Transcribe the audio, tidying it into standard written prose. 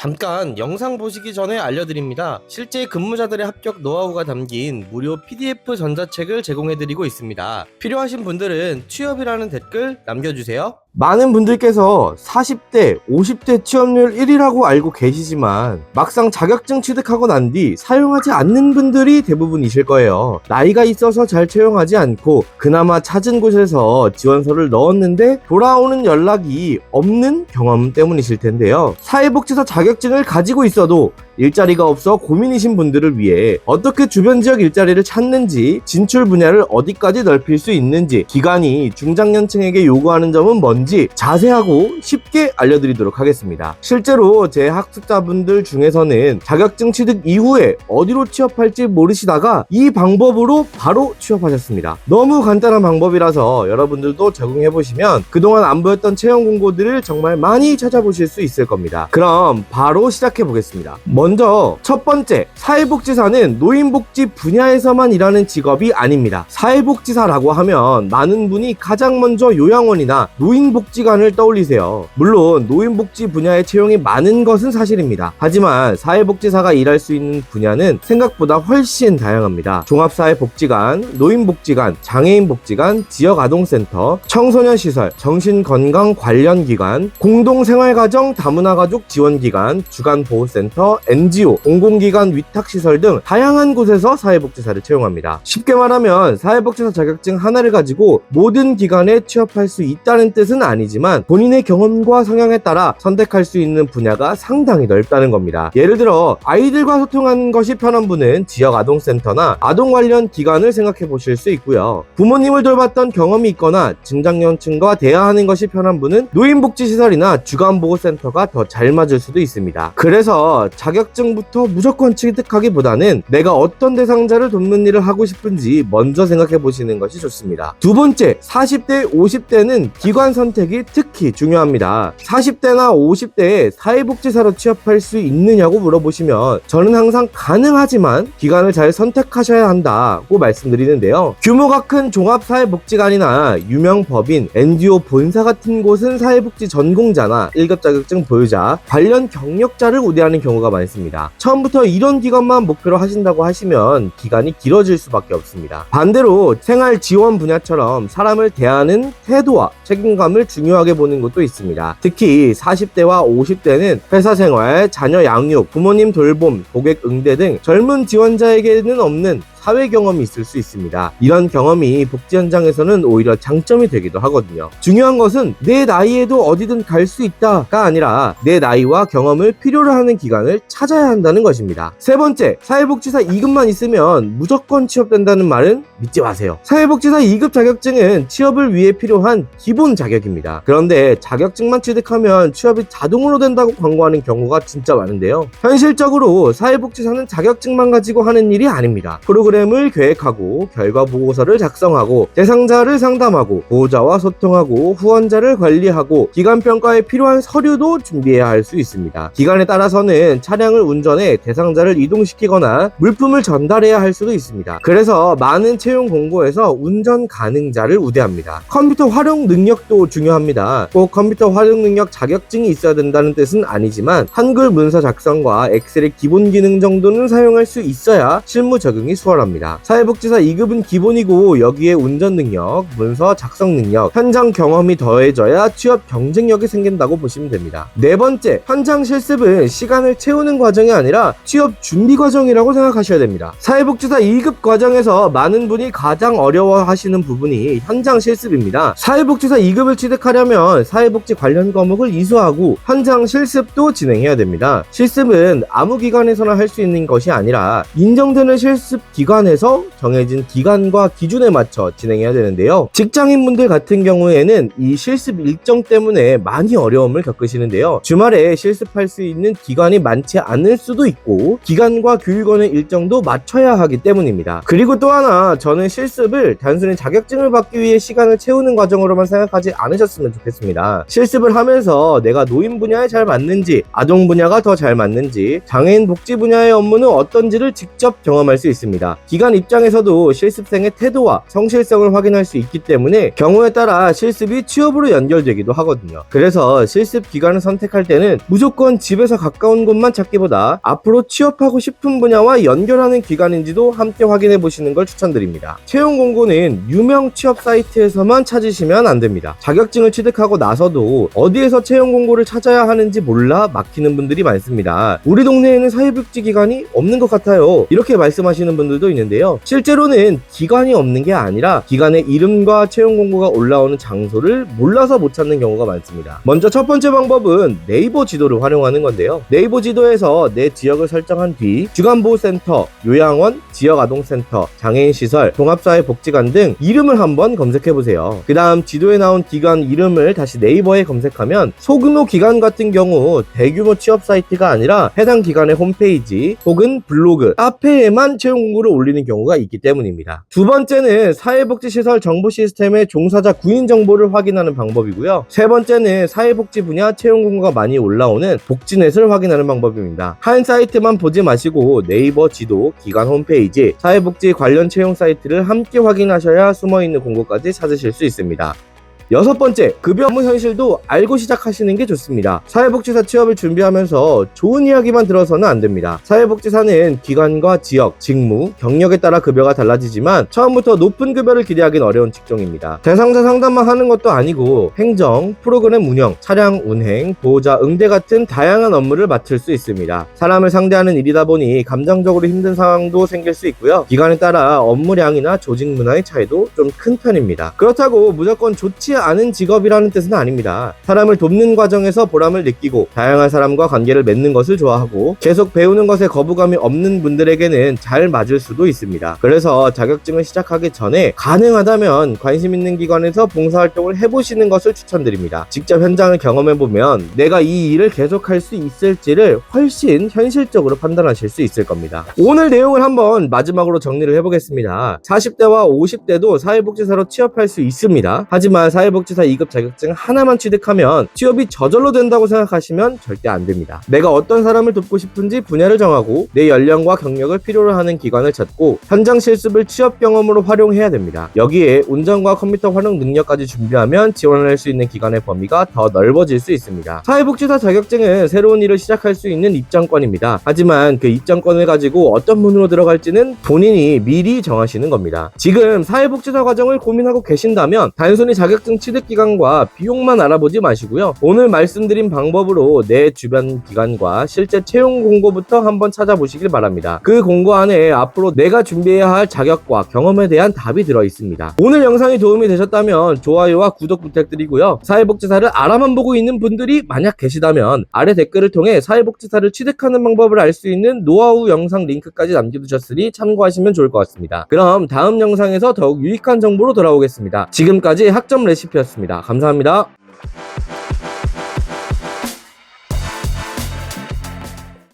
잠깐 영상 보시기 전에 알려드립니다. 실제 근무자들의 합격 노하우가 담긴 무료 PDF 전자책을 제공해드리고 있습니다. 필요하신 분들은 취업이라는 댓글 남겨주세요. 많은 분들께서 40대, 50대 취업률 1위라고 알고 계시지만 막상 자격증 취득하고 난 뒤 사용하지 않는 분들이 대부분이실 거예요. 나이가 있어서 잘 채용하지 않고 그나마 찾은 곳에서 지원서를 넣었는데 돌아오는 연락이 없는 경험 때문이실 텐데요. 사회복지사 자격증을 가지고 있어도 일자리가 없어 고민이신 분들을 위해 어떻게 주변 지역 일자리를 찾는지, 진출 분야를 어디까지 넓힐 수 있는지, 기관이 중장년층에게 요구하는 점은 뭔지 자세하고 쉽게 알려드리도록 하겠습니다. 실제로 제 학습자분들 중에서는 자격증 취득 이후에 어디로 취업할지 모르시다가 이 방법으로 바로 취업하셨습니다. 너무 간단한 방법이라서 여러분들도 적용해보시면 그동안 안 보였던 채용 공고들을 정말 많이 찾아보실 수 있을 겁니다. 그럼 바로 시작해보겠습니다. 먼저 첫 번째, 사회복지사는 노인복지 분야에서만 일하는 직업이 아닙니다. 사회복지사라고 하면 많은 분이 가장 먼저 요양원이나 노인복지관을 떠올리세요. 물론 노인복지 분야의 채용이 많은 것은 사실입니다. 하지만 사회복지사가 일할 수 있는 분야는 생각보다 훨씬 다양합니다. 종합사회복지관, 노인복지관, 장애인복지관, 지역아동센터, 청소년시설, 정신건강 관련 기관, 공동생활가정 다문화가족 지원기관, 주간보호센터, NGO, 공공기관 위탁시설 등 다양한 곳에서 사회복지사를 채용합니다. 쉽게 말하면 사회복지사 자격증 하나를 가지고 모든 기관에 취업할 수 있다는 뜻은 아니지만 본인의 경험과 성향에 따라 선택할 수 있는 분야가 상당히 넓다는 겁니다. 예를 들어 아이들과 소통하는 것이 편한 분은 지역아동센터나 아동 관련 기관을 생각해 보실 수 있고요. 부모님을 돌봤던 경험이 있거나 중장년층과 대화하는 것이 편한 분은 노인복지시설이나 주간보호센터가 더 잘 맞을 수도 있습니다. 그래서 자격증부터 무조건 취득하기보다는 내가 어떤 대상자를 돕는 일을 하고 싶은지 먼저 생각해 보시는 것이 좋습니다. 두 번째, 40대, 50대는 기관 선택이 특히 중요합니다. 40대나 50대에 사회복지사로 취업할 수 있느냐고 물어보시면 저는 항상 가능하지만 기관을 잘 선택하셔야 한다고 말씀드리는데요. 규모가 큰 종합사회복지관이나 유명 법인, NGO 본사 같은 곳은 사회복지 전공자나 1급 자격증 보유자, 관련 경력자를 우대하는 경우가 많습니다. 처음부터 이런 기관만 목표로 하신다고 하시면 기간이 길어질 수밖에 없습니다. 반대로 생활 지원 분야처럼 사람을 대하는 태도와 책임감을 중요하게 보는 곳도 있습니다. 특히 40대와 50대는 회사 생활, 자녀 양육, 부모님 돌봄, 고객 응대 등 젊은 지원자에게는 없는 사회 경험이 있을 수 있습니다. 이런 경험이 복지 현장에서는 오히려 장점이 되기도 하거든요. 중요한 것은 내 나이에도 어디든 갈 수 있다가 아니라 내 나이와 경험을 필요로 하는 기관을 찾아야 한다는 것입니다. 세 번째, 사회복지사 2급만 있으면 무조건 취업된다는 말은 믿지 마세요. 사회복지사 2급 자격증은 취업을 위해 필요한 기본 자격입니다. 그런데 자격증만 취득하면 취업이 자동으로 된다고 광고하는 경우가 진짜 많은데요. 현실적으로 사회복지사는 자격증만 가지고 하는 일이 아닙니다. 프로그램을 계획하고 결과 보고서를 작성하고 대상자를 상담하고 보호자와 소통하고 후원자를 관리하고 기관 평가에 필요한 서류도 준비해야 할 수 있습니다. 기간에 따라서는 차량을 운전해 대상자를 이동시키거나 물품을 전달해야 할 수도 있습니다. 그래서 많은 채용 공고에서 운전 가능자를 우대합니다. 컴퓨터 활용 능력도 중요합니다. 꼭 컴퓨터 활용 능력 자격증이 있어야 된다는 뜻은 아니지만 한글 문서 작성과 엑셀의 기본 기능 정도는 사용할 수 있어야 실무 적용이 수월합니다. 사회복지사 2급은 기본이고 여기에 운전 능력, 문서 작성 능력, 현장 경험이 더해져야 취업 경쟁력이 생긴다고 보시면 됩니다. 네 번째, 현장 실습은 시간을 채우는 과정이 아니라 취업 준비 과정이라고 생각하셔야 됩니다. 사회복지사 2급 과정에서 많은 분이 가장 어려워하시는 부분이 현장 실습입니다. 사회복지사 2급을 취득하려면 사회복지 관련 과목을 이수하고 현장 실습도 진행해야 됩니다. 실습은 아무 기관에서나 할 수 있는 것이 아니라 인정되는 실습 기관에서 정해진 기간과 기준에 맞춰 진행해야 되는데요. 직장인분들 같은 경우에는 이 실습 일정 때문에 많이 어려움을 겪으시는데요. 주말에 실습할 수 있는 기관이 많지 않을 수도 있고 기간과 교육원의 일정도 맞춰야 하기 때문입니다. 그리고 또 하나, 저는 실습을 단순히 자격증을 받기 위해 시간을 채우는 과정으로만 생각하지 않으셨으면 좋겠습니다. 실습을 하면서 내가 노인 분야에 잘 맞는지, 아동 분야가 더 잘 맞는지, 장애인 복지 분야의 업무는 어떤지를 직접 경험할 수 있습니다. 기관 입장에서도 실습생의 태도와 성실성을 확인할 수 있기 때문에 경우에 따라 실습이 취업으로 연결되기도 하거든요. 그래서 실습 기관을 선택할 때는 무조건 집에서 가까운 곳만 찾기보다 앞으로 취업하고 싶은 분야와 연결하는 기관인지도 함께 확인해 보시는 걸 추천드립니다. 채용 공고는 유명 취업 사이트에서만 찾으시면 안 됩니다. 자격증을 취득하고 나서도 어디에서 채용 공고를 찾아야 하는지 몰라 막히는 분들이 많습니다. 우리 동네에는 사회복지기관이 없는 것 같아요. 이렇게 말씀하시는 분들도 있는데요. 실제로는 기관이 없는 게 아니라 기관의 이름과 채용 공고가 올라오는 장소를 몰라서 못 찾는 경우가 많습니다. 먼저 첫 번째 방법은 네이버 지도를 활용하는 건데요. 네이버 지도에서 내 지역을 설정한 뒤 주간보호센터, 요양원, 지역아동센터, 장애인시설, 종합사회복지관 등 이름을 한번 검색해보세요. 그 다음 지도에 나온 기관 이름을 다시 네이버에 검색하면 소규모 기관 같은 경우 대규모 취업 사이트가 아니라 해당 기관의 홈페이지 혹은 블로그, 카페에만 채용 공고를 올리는 경우가 있기 때문입니다. 두 번째는 사회복지시설 정보 시스템의 종사자 구인 정보를 확인하는 방법이고요. 세 번째는 사회복지 분야 채용 공고가 많이 올라오는 복지넷을 확인하는 방법입니다. 한 사이트만 보지 마시고 네이버 지도, 기관 홈페이지, 사회복지 관련 채용 사이트를 함께 확인하셔야 숨어있는 공고까지 찾으실 수 있습니다. 여섯 번째, 급여 업무 현실도 알고 시작하시는 게 좋습니다. 사회복지사 취업을 준비하면서 좋은 이야기만 들어서는 안 됩니다. 사회복지사는 기관과 지역, 직무, 경력에 따라 급여가 달라지지만 처음부터 높은 급여를 기대하기는 어려운 직종입니다. 대상자 상담만 하는 것도 아니고 행정, 프로그램 운영, 차량 운행, 보호자 응대 같은 다양한 업무를 맡을 수 있습니다. 사람을 상대하는 일이다 보니 감정적으로 힘든 상황도 생길 수 있고요. 기관에 따라 업무량이나 조직 문화의 차이도 좀 큰 편입니다. 그렇다고 무조건 좋지 않은 직업이라는 뜻은 아닙니다. 사람을 돕는 과정에서 보람을 느끼고 다양한 사람과 관계를 맺는 것을 좋아하고 계속 배우는 것에 거부감이 없는 분들에게는 잘 맞을 수도 있습니다. 그래서 자격증을 시작하기 전에 가능하다면 관심 있는 기관에서 봉사활동을 해보시는 것을 추천드립니다. 직접 현장을 경험해보면 내가 이 일을 계속할 수 있을지를 훨씬 현실적으로 판단하실 수 있을 겁니다. 오늘 내용을 한번 마지막으로 정리를 해보겠습니다. 40대와 50대도 사회복지사로 취업할 수 있습니다. 하지만 사회복지사 2급 자격증 하나만 취득하면 취업이 저절로 된다고 생각하시면 절대 안 됩니다. 내가 어떤 사람을 돕고 싶은지 분야를 정하고 내 연령과 경력을 필요로 하는 기관을 찾고 현장 실습을 취업 경험으로 활용해야 됩니다. 여기에 운전과 컴퓨터 활용 능력까지 준비하면 지원할 수 있는 기관의 범위가 더 넓어질 수 있습니다. 사회복지사 자격증은 새로운 일을 시작할 수 있는 입장권입니다. 하지만 그 입장권을 가지고 어떤 문으로 들어갈지는 본인이 미리 정하시는 겁니다. 지금 사회복지사 과정을 고민하고 계신다면 단순히 자격증 취득 기간과 비용만 알아보지 마시고요. 오늘 말씀드린 방법으로 내 주변 기관과 실제 채용 공고부터 한번 찾아보시길 바랍니다. 그 공고 안에 앞으로 내가 준비해야 할 자격과 경험에 대한 답이 들어 있습니다. 오늘 영상이 도움이 되셨다면 좋아요와 구독 부탁드리고요. 사회복지사를 알아만 보고 있는 분들이 만약 계시다면 아래 댓글을 통해 사회복지사를 취득하는 방법을 알 수 있는 노하우 영상 링크까지 남겨두셨으니 참고하시면 좋을 것 같습니다. 그럼 다음 영상에서 더욱 유익한 정보로 돌아오겠습니다. 지금까지 학점 레시피였습니다. 감사합니다.